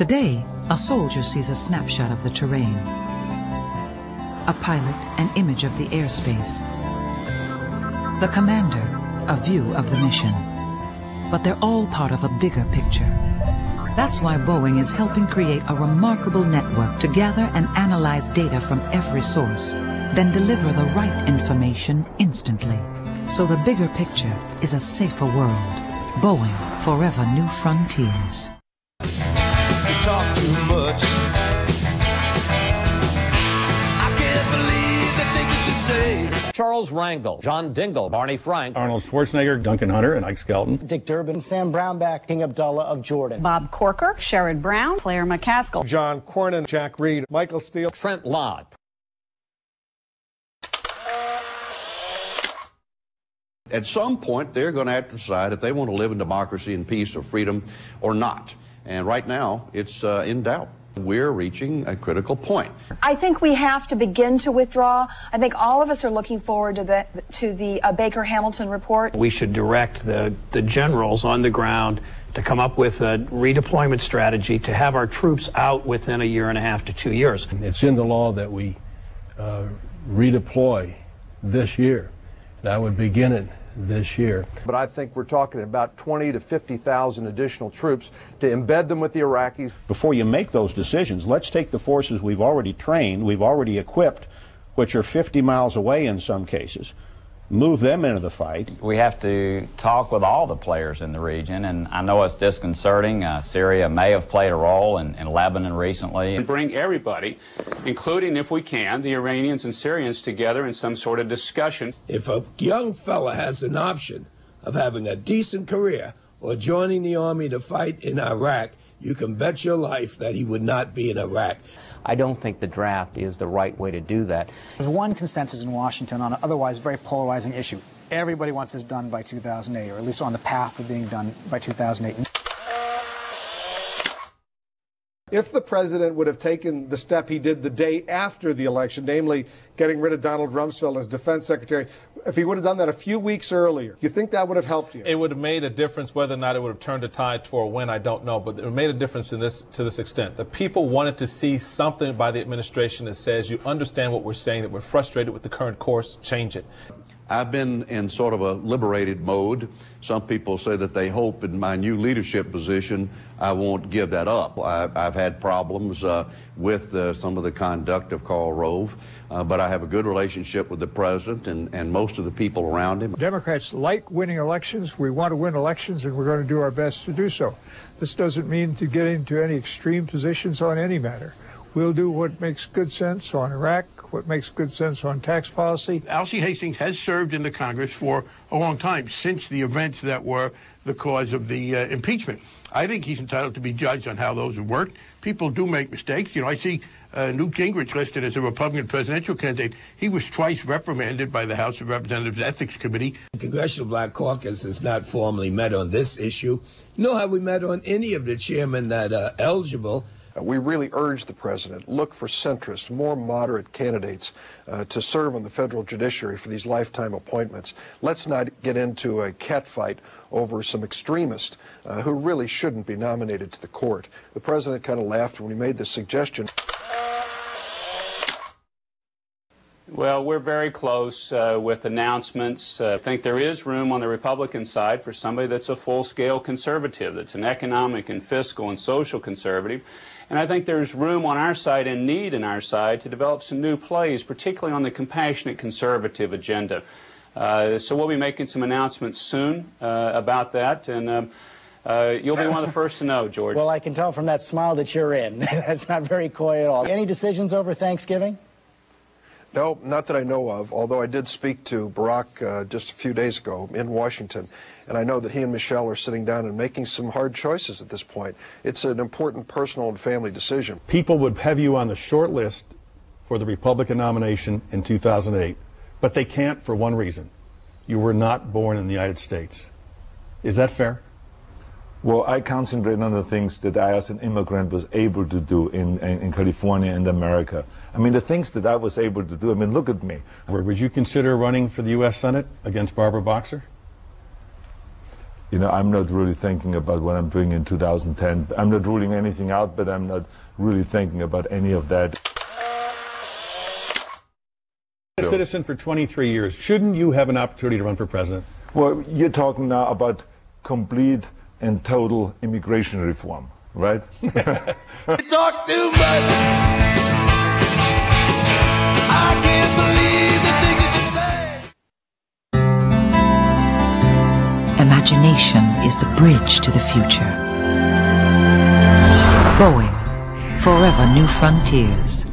Today, a soldier sees a snapshot of the terrain, a pilot an image of the airspace, the commander a view of the mission. But they're all part of a bigger picture. That's why Boeing is helping create a remarkable network to gather and analyze data from every source, then deliver the right information instantly. So the bigger picture is a safer world. Boeing, forever new frontiers. You talk too much. I can't believe the things that you say. Charles Rangel, John Dingell, Barney Frank, Arnold Schwarzenegger, Duncan Hunter, and Skelton. Dick Durbin, Sam Brownback, King Abdullah of Jordan. Bob Corker, Sherrod Brown, Claire McCaskill. John Cornyn, Jack Reed, Michael Steele, Trent, Lott. At some point, they're going to have to decide if they want to live in democracy and peace or freedom or not. And right now, it's in doubt. We're reaching a critical point. I think we have to begin to withdraw. I think all of us are looking forward to the Baker-Hamilton report. We should direct the generals on the ground to come up with a redeployment strategy to have our troops out within a year and a half to 2 years. It's in the law that we redeploy this year. And I would begin it this year. But I think we're talking about 20 to 50,000 additional troops to embed them with the Iraqis. Before you make those decisions, let's take the forces we've already trained, we've already equipped, which are 50 miles away in some cases, move them into the fight. We have to talk with all the players in the region, and I know it's disconcerting. Syria may have played a role in Lebanon recently. And bring everybody, including, if we can, the Iranians and Syrians together in some sort of discussion. If a young fella has an option of having a decent career or joining the army to fight in Iraq, you can bet your life that he would not be in Iraq. I don't think the draft is the right way to do that. There's one consensus in Washington on an otherwise very polarizing issue. Everybody wants this done by 2008, or at least on the path to being done by 2008. If the president would have taken the step he did the day after the election, namely getting rid of Donald Rumsfeld as defense secretary, if he would have done that a few weeks earlier, you think that would have helped you? It would have made a difference. Whether or not it would have turned the tide for a win, I don't know. But it made a difference to this extent. The people wanted to see something by the administration that says, you understand what we're saying, that we're frustrated with the current course, change it. I've been in sort of a liberated mode. Some people say that they hope in my new leadership position I won't give that up. I've had problems with some of the conduct of Karl Rove, but I have a good relationship with the president and most of the people around him. Democrats like winning elections. We want to win elections, and we're going to do our best to do so. This doesn't mean to get into any extreme positions on any matter. We'll do what makes good sense on Iraq, what makes good sense on tax policy. Alcee Hastings has served in the Congress for a long time, since the events that were the cause of the impeachment. I think he's entitled to be judged on how those have worked. People do make mistakes. You know, I see Newt Gingrich listed as a Republican presidential candidate. He was twice reprimanded by the House of Representatives Ethics Committee. The Congressional Black Caucus has not formally met on this issue, nor have we met on any of the chairmen that are eligible. We really urge the president, look for centrist, more moderate candidates to serve on the federal judiciary for these lifetime appointments. Let's not get into a catfight over some extremist who really shouldn't be nominated to the court. The president kind of laughed when he made this suggestion. Well, we're very close with announcements. I think there is room on the Republican side for somebody that's a full-scale conservative, that's an economic and fiscal and social conservative. And I think there's room on our side and need in our side to develop some new plays, particularly on the compassionate conservative agenda. So we'll be making some announcements soon about that, and you'll be one of the first to know, George. Well, I can tell from that smile that you're in. That's not very coy at all. Any decisions over Thanksgiving? No, not that I know of, although I did speak to Barack just a few days ago in Washington, and I know that he and Michelle are sitting down and making some hard choices at this point. It's an important personal and family decision. People would have you on the short list for the Republican nomination in 2008, but they can't for one reason. You were not born in the United States. Is that fair? Well, I concentrate on the things that I, as an immigrant, was able to do in California and America. I mean, the things that I was able to do, I mean, look at me. Would you consider running for the U.S. Senate against Barbara Boxer? You know, I'm not really thinking about what I'm doing in 2010. I'm not ruling anything out, but I'm not really thinking about any of that. A citizen for 23 years, shouldn't you have an opportunity to run for president? Well, you're talking now about complete and total immigration reform, right? You talk too much. I can't believe the things that you say. Imagination is the bridge to the future. Boeing, forever new frontiers.